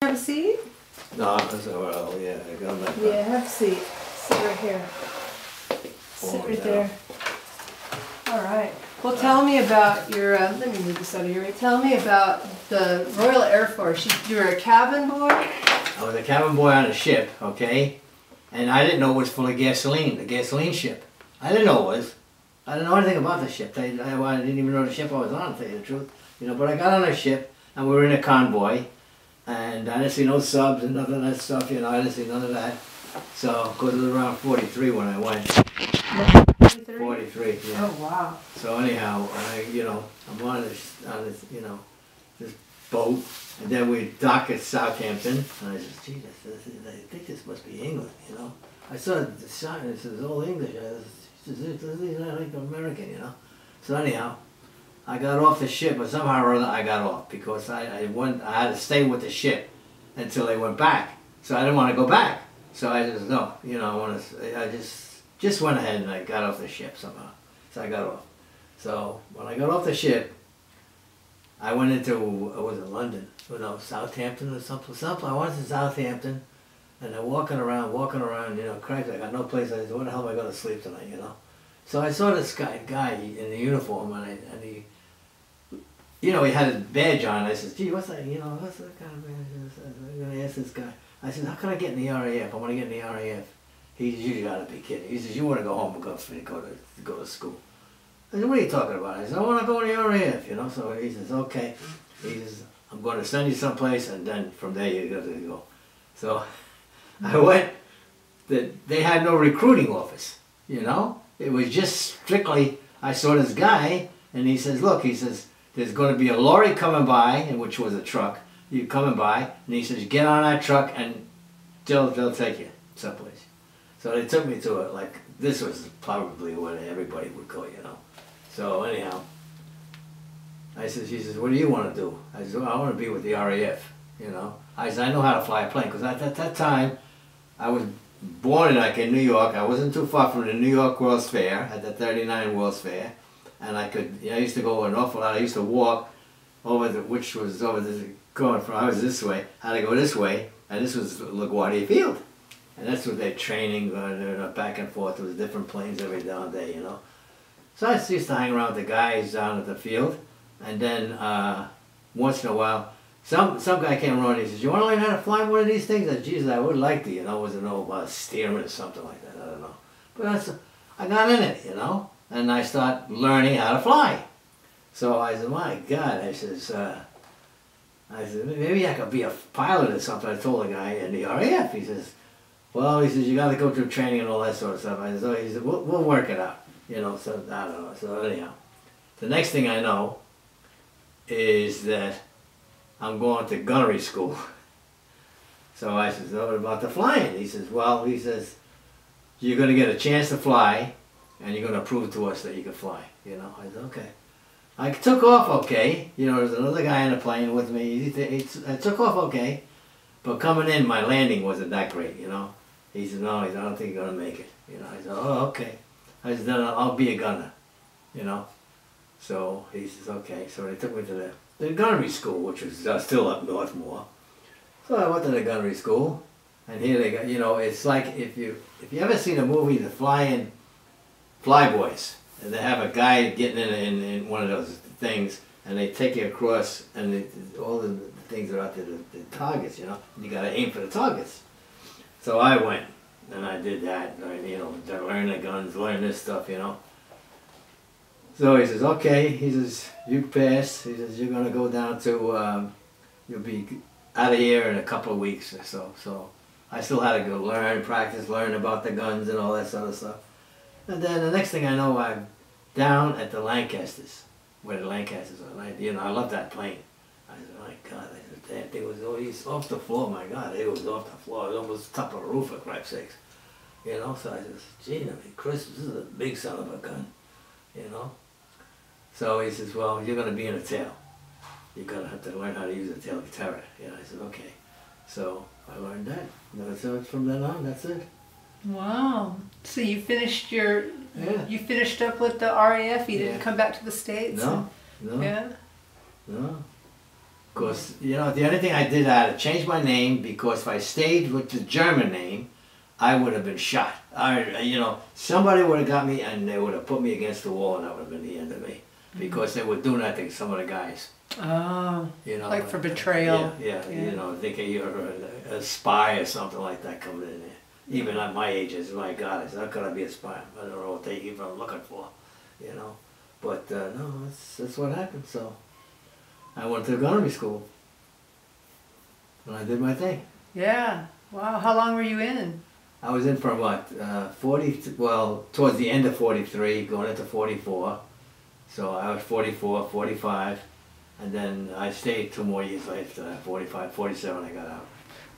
Have a seat? No, that's all right. Oh, yeah, I got that. Yeah, have a seat. Sit right here. Sit right there. All right. Well, tell me about your, let me move this out of your way. Tell me about the Royal Air Force. You were a cabin boy? I was a cabin boy on a ship, okay? And I didn't know it was full of gasoline, the gasoline ship. I didn't know it was. I didn't know anything about the ship. I didn't even know the ship I was on, to tell you the truth. You know, but I got on a ship, and we were in a convoy, and I didn't see no subs and none of that stuff, you know, I didn't see none of that. So, because it was around 43 when I went. 43, yeah. Oh, wow. So anyhow, you know, I'm on this, you know, this boat, and then we dock at Southampton, and I said, gee, I think this must be England, you know. I saw the sign, it says Old English, this is like American, you know. So anyhow, I got off the ship, but somehow or other I got off, because I had to stay with the ship until they went back. So I didn't want to go back. So I just, no, you know, I just went ahead and I got off the ship somehow. So I got off. So when I got off the ship, I went into, was it London? Oh, no, Southampton or something. I went to Southampton, and I'm walking around, you know, Christ, I got no place. I said, where the hell am I going to sleep tonight, you know? So I saw this guy in the uniform, and he, you know, he had his badge on. I said, gee, what's that, you know, what's that kind of badge? I'm going to ask this guy. I said, how can I get in the RAF? I want to get in the RAF. He says, you gotta be kidding. He says, you want to go home and go to school. I said, what are you talking about? I said, I want to go to the RAF, you know. So he says, okay. He says, I'm going to send you someplace, and then from there you got to go. So I went. They had no recruiting office, you know. It was just strictly, I saw this guy, and he says, look, he says, there's going to be a lorry coming by, and which was a truck. You coming by, and he says, get on that truck, and they'll take you someplace. So they took me to it, like, this was probably where everybody would go, you know. So anyhow, I said, she says, what do you want to do? I said, well, I want to be with the RAF, you know. I said, I know how to fly a plane, because at that time, I was born in New York. I wasn't too far from the New York World's Fair, at the 39 World's Fair. And I used to go an awful lot. I used to walk over which was over the, going from, I was this way, I had to go this way, and this was LaGuardia Field. And that's what they're training, back and forth. There was different planes every day, you know. So I used to hang around with the guys down at the field, and then once in a while, some guy came around and he says, you want to learn how to fly one of these things? I said, Jesus, I would like to, you know, wasn't know about steering or something like that, I don't know. But I got in it, you know, and I started learning how to fly. So I said, my God, I said, maybe I could be a pilot or something. I told the guy in the RAF, he says, well, he says, you got to go through training and all that sort of stuff. I said, oh, he said, we'll work it out, you know. So I don't know. So anyhow, the next thing I know is that I'm going to gunnery school. So I said, what about the flying? He says, well, he says, you're going to get a chance to fly, and you're going to prove to us that you can fly. You know. I said, okay. I took off okay. You know, there's another guy in the plane with me. I took off okay, but coming in, my landing wasn't that great. You know. He said, no, I don't think you're going to make it. You know, I said, oh, okay. I said, then I'll be a gunner, you know. So he says, okay. So they took me to the gunnery school, which was still up north more. So I went to the gunnery school, and here they got, you know, it's like if you ever seen a movie, The Flyboys, and they have a guy getting in one of those things, and they take you across, and all the things are out there, the targets, you know, and you got to aim for the targets. So I went, and I did that, you know, learn the guns, learn this stuff, you know. So he says, okay, he says, you passed. He says, you're going to go down to, you'll be out of here in a couple of weeks or so. So I still had to go learn, practice, learn about the guns and all that sort of stuff. And then the next thing I know, I'm down at the Lancasters, where the Lancasters are. And you know, I love that plane. I said, my God, that thing was always off the floor. My God, it was off the floor. It was almost top of a roof, for crap's sakes. You know, so I said, gee, I mean, Chris, this is a big son of a gun, you know. So he says, well, you're going to be in a tail. You're going to have to learn how to use a tail terror. You know, I said, okay. So I learned that. So from then on, that's it. Wow. So you finished you finished up with the RAF, you didn't come back to the States? No, no. Yeah? No. Because, you know, the only thing I did, I had to change my name, because if I stayed with the German name, I would have been shot. You know, somebody would have got me and they would have put me against the wall, and that would have been the end of me. Because they were doing that to some of the guys. Oh, you know, like for betrayal. Yeah, you know, thinking you're a spy or something like that coming in there. Even at my age, it's my God, I said, how could I be a spy? I don't know what they even are looking for, you know. But no, that's what happened. So I went to gunnery school, and I did my thing. Yeah. Wow. How long were you in? I was in for what, 40, well, towards the end of 43, going into 44. So I was 44, 45, and then I stayed 2 more years later, 45, 47, I got out.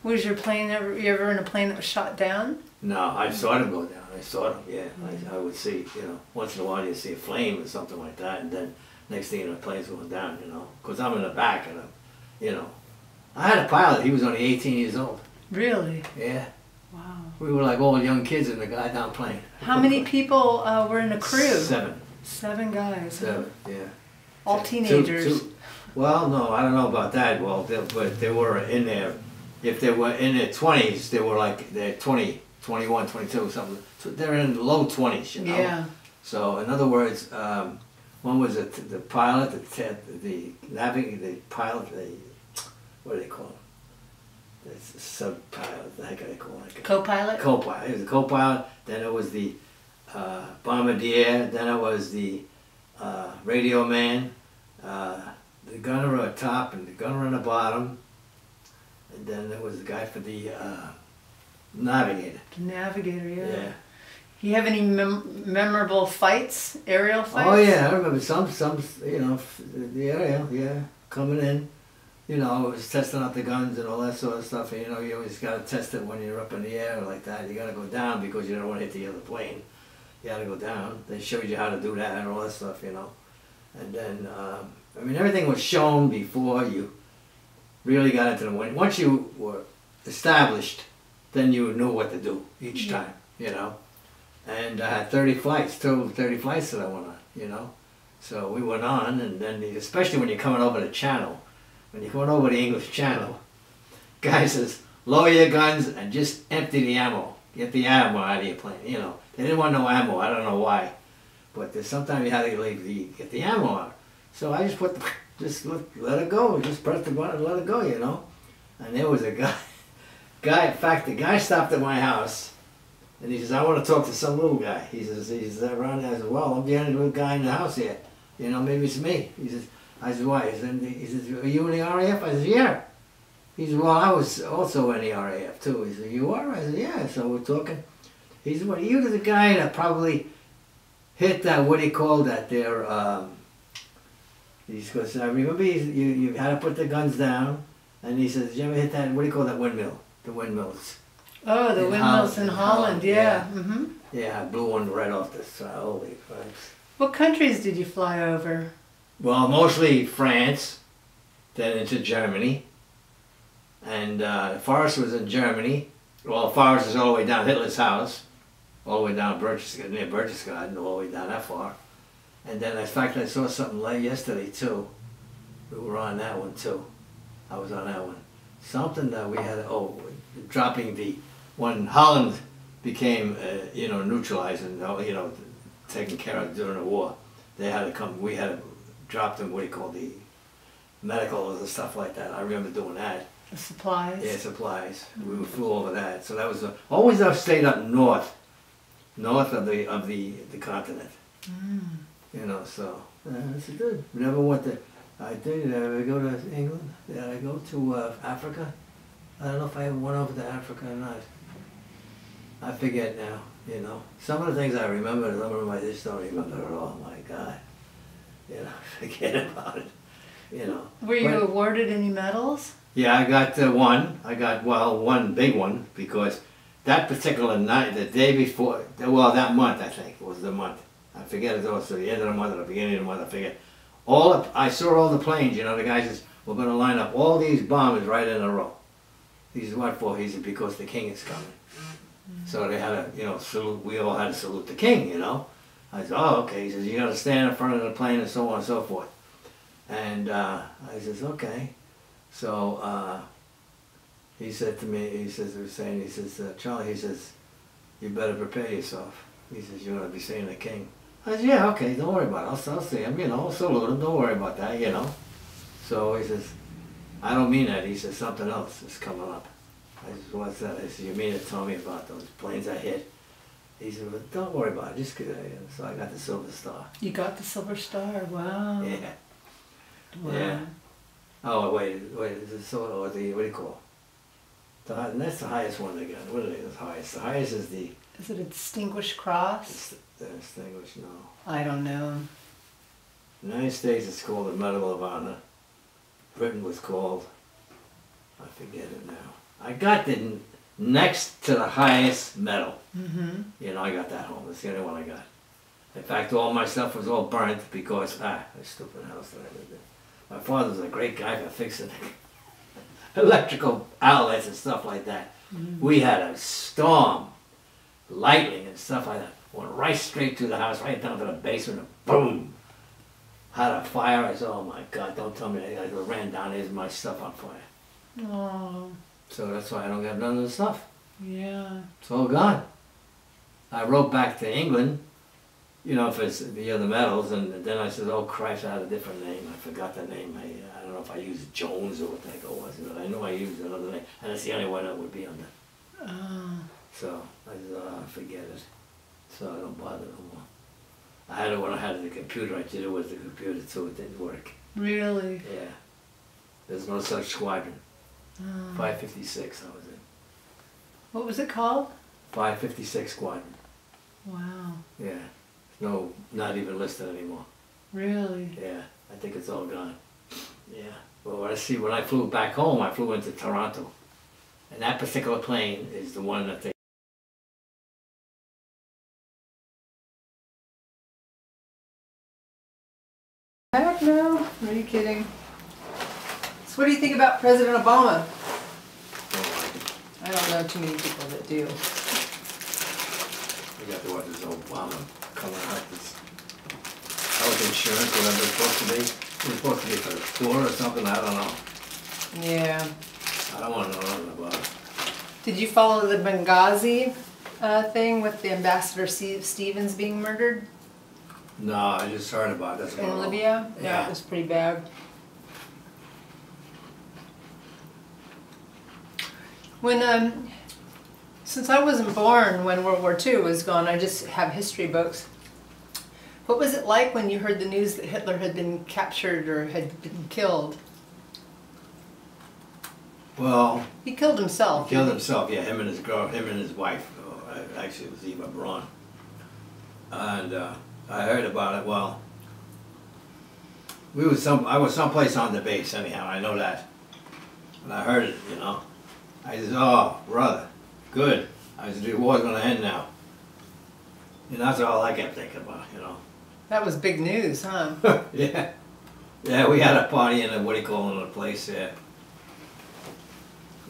Was your plane ever, you ever in a plane that was shot down? No, I saw them go down. I saw them, yeah. I would see, you know, once in a while you see a flame or something like that, and then next thing you know, the plane's going down, you know. Because I'm in the back, and you know. I had a pilot, he was only 18 years old. Really? Yeah. Wow. We were like all young kids in the goddamn plane. How many people were in the crew? 7. 7 guys. 7, yeah. All teenagers. Well, no, I don't know about that. Well, but they were in there. If they were in their 20s, they were like, they're 20, 21, 22, something. So they're in the low 20s, you know? Yeah. So, in other words, one was the pilot, the pilot, what do they call him? The sub-pilot, the heck do they call it? Co-pilot? Co-pilot. It was the co-pilot, then it was the bombardier, then it was the radio man, the gunner at top and the gunner on the bottom, and then there was the guy for the navigator. The navigator, yeah. Yeah. You have any memorable fights, aerial fights? Oh yeah, I remember some, you know, the aerial, yeah, coming in. You know, it was testing out the guns and all that sort of stuff. And, you know, you always got to test it when you're up in the air like that. You got to go down because you don't want to hit the other plane. You got to go down. They showed you how to do that and all that stuff, you know. And then, I mean, everything was shown before you really got into the wind. Once you were established, then you knew what to do each time, you know. And I had 30 flights, total 30 flights that I went on, you know. So we went on, and then, especially when you're coming over the channel, when you're going over the English Channel, guy says, lower your guns and just empty the ammo. Get the ammo out of your plane, you know. They didn't want no ammo, I don't know why. But sometimes you had to get the ammo out. So I just let it go, just press the button and let it go, you know. And there was a guy, in fact, the guy stopped at my house, and he says, I want to talk to some little guy. He says, around there. I said, well, I'm the only little guy in the house here. You know, maybe it's me. He says, I said, why? He says, are you in the RAF? I said, yeah. He said, well, I was also in the RAF too. He said, you are? I said, yeah. So we're talking. He said, well, you were the guy that probably hit that, what do you call that there? He goes, I remember you had to put the guns down. And he says, did you ever hit that, what do you call that windmill? The windmills. Oh, the windmills in Holland, yeah. Mm-hmm. Yeah, I blew one right off the side. Holy Christ. What countries did you fly over? Well, mostly France, then into Germany, and Forrest was in Germany. Well, Forrest is all the way down Hitler's house, all the way down near Berchtesgaden, all the way down that far. And then, in fact, I saw something late yesterday too. We were on that one too. I was on that one. Something that we had, dropping when Holland became, you know, neutralized and, you know, taken care of during the war. They had to come, we had to drop them, what do you call the medicals and stuff like that. I remember doing that. The supplies? Yeah, supplies. We flew over that. So that was, always I've stayed up north of the continent. Mm. You know, so, that's good. We never went to, I think, did I ever go to England? Did I go to Africa? I don't know if I ever went over to Africa or not. I forget now, you know. Some of the things I remember, some of them I just don't remember at all. My God. You know, forget about it. You know. Were you awarded any medals? Yeah, I got one. I got, well, one big one, because that particular night, the day before, well, that month, I think, was the month. I forget it was the end of the month or the beginning of the month, I forget. I saw all the planes, you know, the guy says, we're going to line up all these bombers right in a row. He says, what for? He said, because the king is coming. So they had to, you know, salute, we all had to salute the king, you know. I said, oh, okay. He says, you got to stand in front of the plane and so on and so forth. And I says, okay. So he said to me, he says, Charlie, he says, you better prepare yourself. He says, you're going to be seeing the king. I said, yeah, okay, don't worry about it. I'll see him, you know, I'll salute him, don't worry about that, you know. So he says, I don't mean that. He says, something else is coming up. I said, what's that? I said, you mean to tell me about those planes I hit? He said, well, don't worry about it, just so I got the Silver Star. You got the Silver Star, wow. Yeah. Wow. Yeah. Oh, wait, is it so, or the, what do you call it? That's the highest one they got. What are they, the highest? The highest is the... Is it a Distinguished Cross? The Distinguished, no. I don't know. The United States it's called the Medal of Honor. Britain was called, I forget it now. I got the next to the highest medal. Mm-hmm. You know, I got that home. It's the only one I got. In fact, all my stuff was all burnt because, a stupid house that I lived in. My father was a great guy for fixing electrical outlets and stuff like that. Mm-hmm. We had a storm, lightning and stuff like that. Went right straight to the house, right down to the basement, and boom! Had a fire. I said, oh my God, don't tell me. I ran down, there's my stuff on fire. Oh. So that's why I don't have none of the stuff. Yeah. It's all gone. I wrote back to England, you know, for the other medals, and then I said, oh Christ, I had a different name. I forgot the name. I don't know if I used Jones or what the heck it was, but I know I used another name, and that's the only one that would be under. Oh. So I said, oh, forget it. So I don't bother no more. I had it when I had the computer. I did it with the computer too. It didn't work. Really? Yeah. There's no such squadron. Oh. 556 I was in. What was it called? 556 squadron. Wow. Yeah. No, not even listed anymore. Really? Yeah. I think it's all gone. Yeah. Well, when I flew back home, I flew into Toronto. And that particular plane is the one that they... Heck no. Are you kidding? So what do you think about President Obama? I don't know too many people that do. We got to watch this Obama coming out this health insurance, whatever it's supposed to be. It's supposed to be for the poor or something, I don't know. Yeah. I don't want to know nothing about it. Did you follow the Benghazi thing with the Ambassador Stevens being murdered? No, I just heard about it. That's In Libya? Yeah. Yeah, it was pretty bad. When, since I wasn't born when World War II was gone, I just have history books. What was it like when you heard the news that Hitler had been captured or had been killed? Well, He killed himself. he killed himself, yeah, him and his girl, him and his wife. Actually, it was Eva Braun. And I heard about it, well, I was someplace on the base anyhow, I know that. And I heard it, you know. I said, oh, brother, good. I said, the war's gonna end now. And that's all I kept thinking about, you know. That was big news, huh? Yeah. Yeah, we had a party in a, what do you call it, a place there.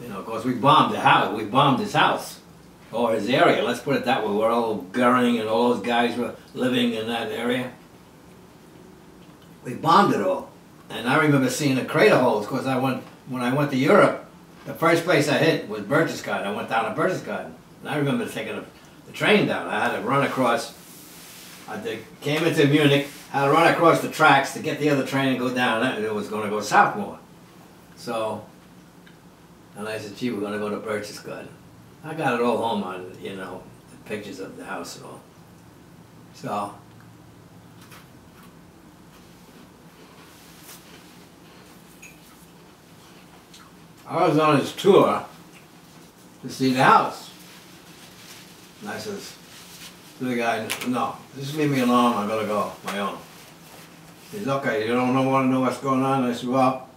You know, of course, we bombed the house. We bombed his house. Or his area, let's put it that way. Where all Goering and all those guys were living in that area. We bombed it all. And I remember seeing the crater holes, because when I went to Europe, the first place I hit was Berchtesgaden. I went down to Berchtesgaden. And I remember taking the train down. I had to run across, came into Munich, had to run across the tracks to get the other train and go down. It was going to go south more. So, and I said, gee, we're going to go to Berchtesgaden. I got it all home on, you know, the pictures of the house and all. So, I was on his tour to see the house. And I says to the guy, no, just leave me alone, I gotta go, my own. He says, okay, you don't want to know what's going on? I said, well,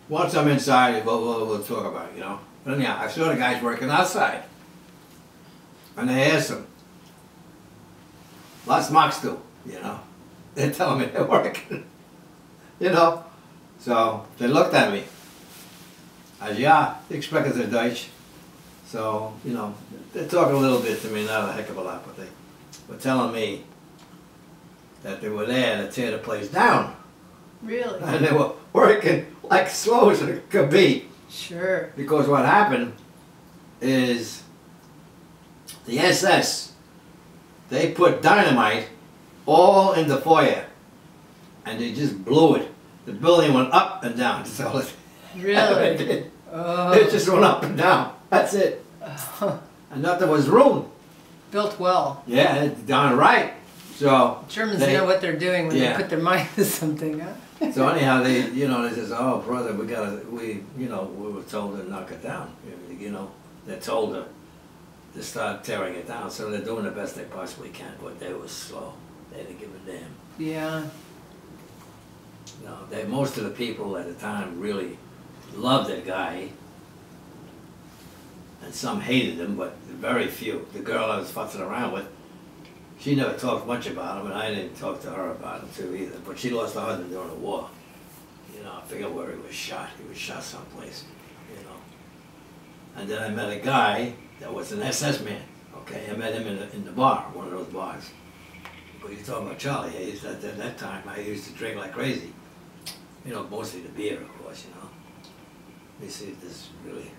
once I'm inside, we'll talk about it, you know. But anyhow, I saw the guys working outside. And they asked him, what's Max do? You know, they're telling me they're working. You know, so they looked at me. I said, yeah, ich spreche the Deutsch. So, you know, they talk a little bit to me, not a heck of a lot, but they were telling me that they were there to tear the place down. Really? And they were working like slow as it could be. Sure. Because what happened is the SS, they put dynamite all in the foyer and they just blew it. The building went up and down. That's all it Really? it did. Oh. It just went up and down. That's it. And nothing was ruined. Built well. Yeah, it's darn right. So Germans know what they're doing when they put their mind to something, huh? So anyhow, they says, oh brother, we were told to knock it down. They're told to start tearing it down. So they're doing the best they possibly can, but they were slow. They didn't give a damn. Yeah. No, most of the people at the time really loved that guy, and some hated him, but very few. The girl I was fussing around with, she never talked much about him, and I didn't talk to her about him too either. But she lost her husband during the war. I forget where he was shot. He was shot someplace, And then I met a guy that was an SS man. Okay, I met him in the bar, one of those bars. But you're talking about Charlie Hayes. At that time, I used to drink like crazy. Mostly the beer, of course. Let me see if this really.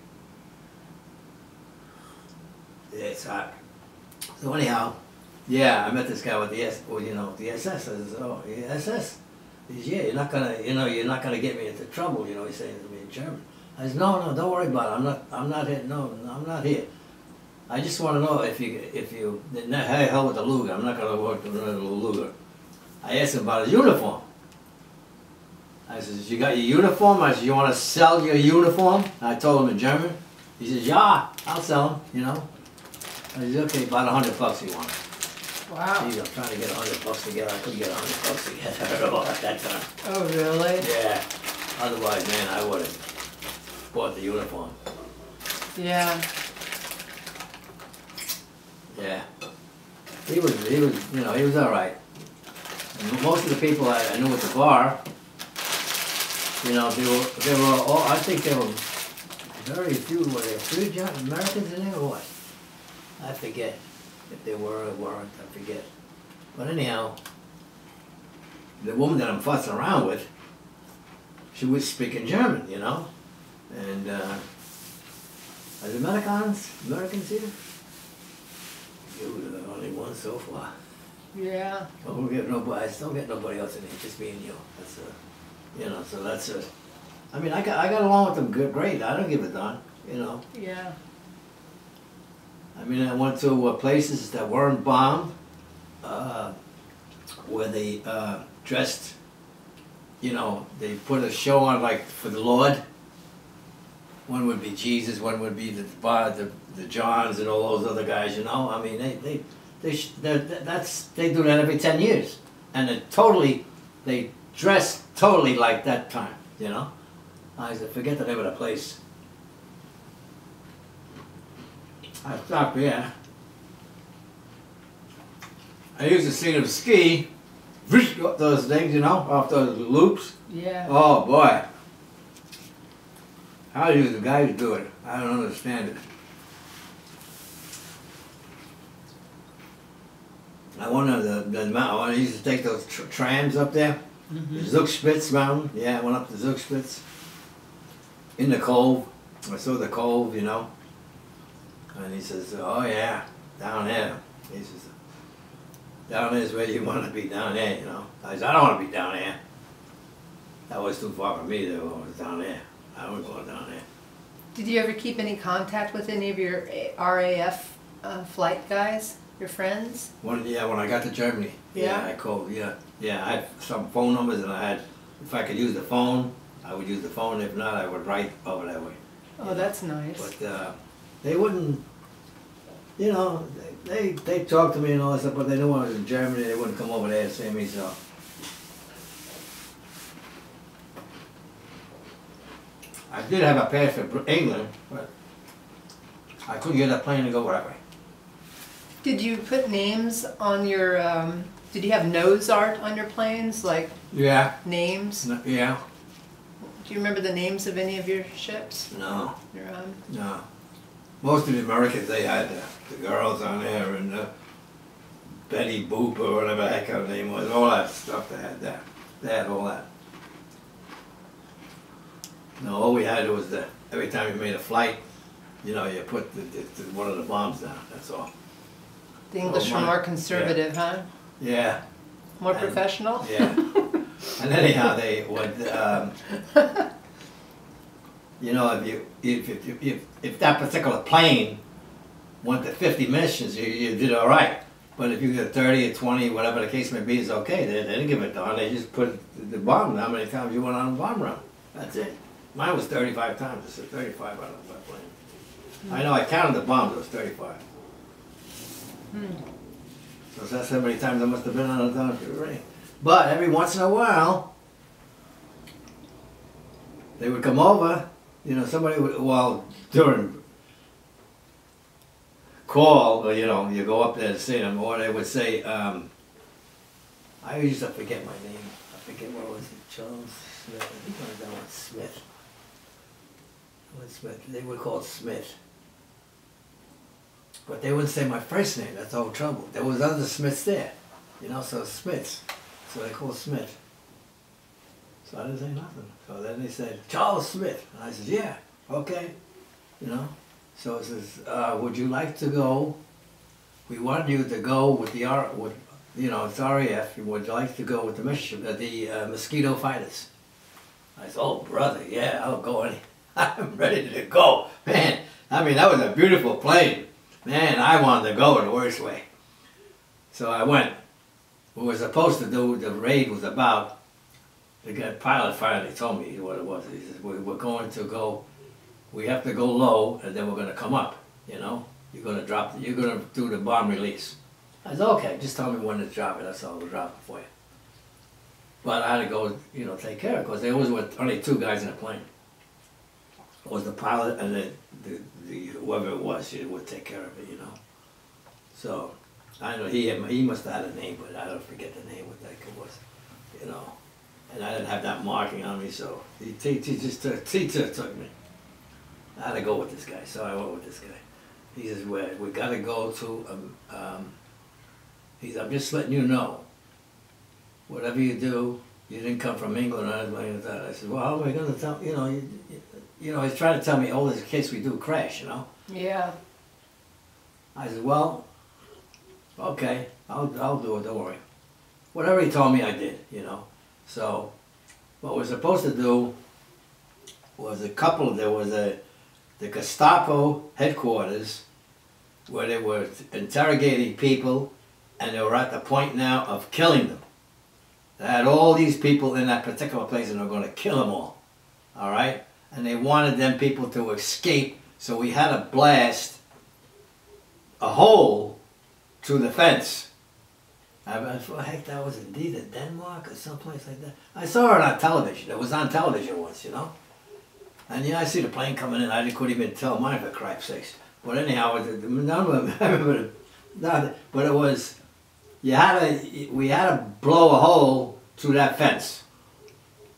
Yeah, it's hot. So anyhow. Yeah, I met this guy with the the SS. I said, oh, the SS? He says, yeah, you're not gonna get me into trouble, he's saying to me in German. I said, no, don't worry about it. I'm not here. No, I'm not here. I just want to know if you, hey, hell with the Luger. I'm not gonna work with the Luger. I asked him about his uniform. I said, you got your uniform? I said, you want to sell your uniform? I told him in German. He says, yeah, I'll sell him, I said, okay, about $100 he wanted. Wow. Geez, I'm trying to get $100 together. I couldn't get $100 together at that time. Oh, really? Yeah. Otherwise, man, I would have bought the uniform. Yeah. Yeah. He was all right. And most of the people I knew at the bar, they were all, I think there were very few, were there 3 Americans in there or what? I forget. If they were or weren't, I forget. But anyhow, the woman that I'm fussing around with, she was speaking German, And are the Americans here? You were the only one so far. Yeah. I still get nobody else in here, just me and you. That's so that's it. I mean, I got along with them great. I don't give a darn, Yeah. I mean, I went to places that weren't bombed, where they dressed, they put a show on like for the Lord. One would be Jesus, one would be the Johns and all those other guys, I mean, they do that every 10 years, and they dress totally like that time, I said, forget the name of the place. I stopped there. I used to see them ski, those things, off those loops. Yeah. Oh boy. How do the guys do it? I don't understand it. I I used to take those trams up there. The Zugspitz mountain. Yeah, I went up to Zugspitz. In the cove. I saw the cove, And he says, oh yeah, down there. He says, down there is where you want to be, down there, I said, I don't want to be down there. That was too far from me, though. I was down there. I wouldn't go down there. Did you ever keep any contact with any of your RAF flight guys, your friends? When I got to Germany, I called, I had some phone numbers, and if I could use the phone, I would use the phone. If not, I would write over that way. Oh, that's nice. But they wouldn't, they talked to me and all that stuff, but they knew I was in Germany. They wouldn't come over there and see me, so. I did have a pass for England, but I couldn't get a plane to go wherever. Did you put names on your, did you have nose art on your planes, like names? Yeah. Do you remember the names of any of your ships? No. No. Most of the Americans, they had the girls on there, and Betty Boop or whatever the heck her name was, all that stuff they had there. They had all that. No, all we had was every time you made a flight, you know, you put one of the bombs down, that's all. The English were more conservative, huh? Yeah. More professional? Yeah. And anyhow, they would, you know, if that particular plane went to 50 missions, you did all right. But if you get 30 or 20, whatever the case may be, it's okay. They didn't give it down. They just put the bomb. How many times you went on a bomb run? That's it. Mine was 35 times. I said 35 on that plane. I know. I counted the bombs. It was 35. So that's how many times I must have been on a down range. But every once in a while, they would come over. You know, somebody would, well, during call, or, you know, you go up there to see them, or they would say, I used to forget my name. I forget what was it, Charles Smith. I think it was that one, Smith. Smith. They would call it Smith. But they wouldn't say my first name. That's the whole trouble. There was other Smiths there, you know, so Smiths. So they called Smith. So I didn't say nothing. So then they said, Charles Smith. And I said, yeah, okay, you know. So it says, would you like to go? We want you to go with the you know, it's RAF. Would you like to go with the mosquito fighters? I said, oh brother, yeah, I'll go. I'm ready to go, man. I mean, that was a beautiful plane, man. I wanted to go in the worst way. So I went. What we were supposed to do, the raid was about. The guy pilot finally told me what it was. He said, we're going to go. We have to go low, and then we're going to come up, you know? You're going to do the bomb release. I said, okay, just tell me when to drop it, that's all, we'll drop it for you. But I had to go, you know, take care of it, because there was only two guys in the plane. It was the pilot and whoever it was, he would take care of it, you know? So, I know he must have had a name, but I don't forget the name, what that was, you know? And I didn't have that marking on me, so he just took me. I had to go with this guy, so I went with this guy. He says, we got to go to, he said, I'm just letting you know, whatever you do, you didn't come from England or anything like that. I said, well, how am I going to tell, you know, you know, he's trying to tell me, oh, there's a case we do crash, you know? Yeah. I said, well, okay, I'll do it, don't worry. Whatever he told me, I did, you know? So, what we're supposed to do was there was the Gestapo headquarters where they were interrogating people and they were at the point now of killing them. They had all these people in that particular place and they were going to kill them all right? And they wanted them people to escape, so we had to blast a hole through the fence. I thought, heck, that was indeed in Denmark or someplace like that. I saw it on television. It was on television once, you know. And yeah, I see the plane coming in. I couldn't even tell mine for crap's sakes. But anyhow, I remember, but it was, we had to blow a hole through that fence.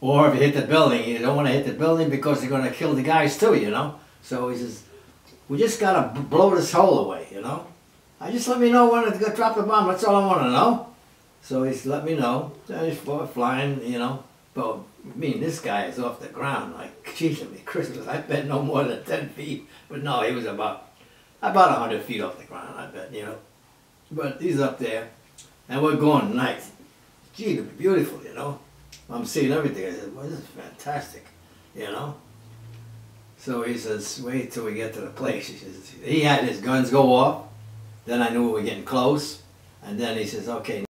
Or if you hit the building, you don't want to hit the building because they're going to kill the guys too, you know. So he says, we just got to blow this hole away, you know. I just let me know when to go drop the bomb. That's all I want to know. So he's let me know. So he's flying, you know. But I mean, this guy is off the ground. Like, Jesus, Christmas. I bet no more than 10 feet. But no, he was about 100 feet off the ground, I bet, you know. But he's up there. And we're going nice. Gee, it'd be beautiful, you know. I'm seeing everything. I said, well, this is fantastic, you know. So he says, wait till we get to the place. He says, he had his guns go off. Then I knew we were getting close. And then he says, okay.